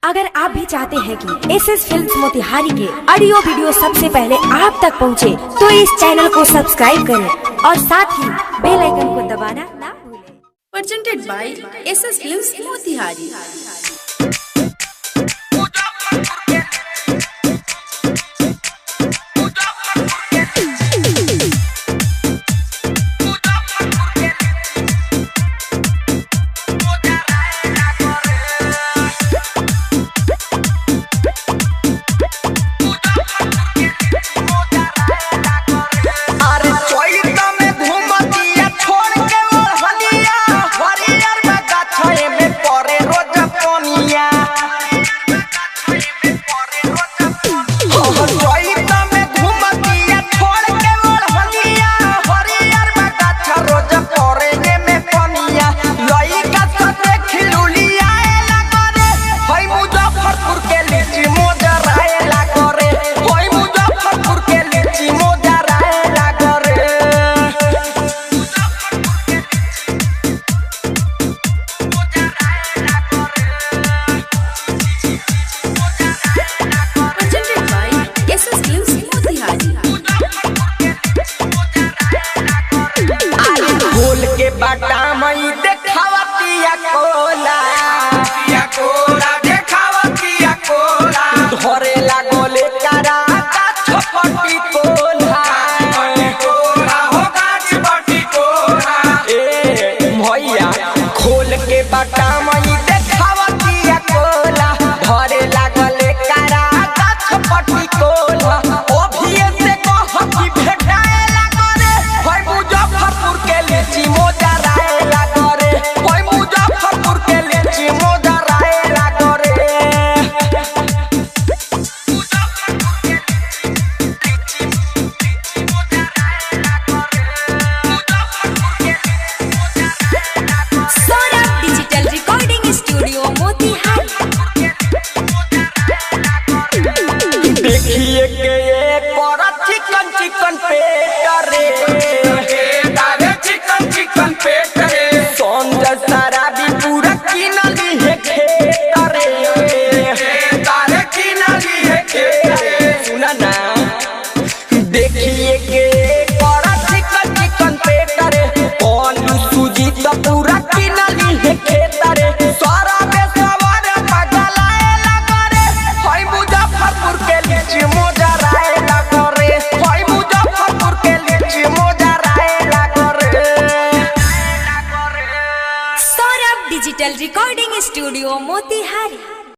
अगर आप भी चाहते हैं कि एसएस फिल्म्स मोतिहारी के ऑडियो वीडियो सबसे पहले आप तक पहुंचे, तो इस चैनल को सब्सक्राइब करें और साथ ही बेल आइकन को दबाना ना भूलें। Presented by SS films Motihari. बाटा मई देखावतिया कोला कोला देखावतिया कोला धरे लागोले करा छपटी कोला कोला हो गाछ बटी कोला ए भैया खोल के बाटा मई देखावतिया कोला धरे लागोले करा छपटी कोला ओभिए से कहती भेटाए लागरे होय मुजफ्फरपुर के लीची देखिए के ये कोरा चिकन चिकन पेट रे दावे चिकन चिकन पेट रे सोंजर सारा भी पूरा किनली है खेत रे दावे किनली है खेत रे सुना ना देखिए के कोरा चिकन चिकन पेट रे कौन सूजी तो पूरा किनली है खेत रे सारा डिजिटल रिकॉर्डिंग स्टूडियो मोतिहारी।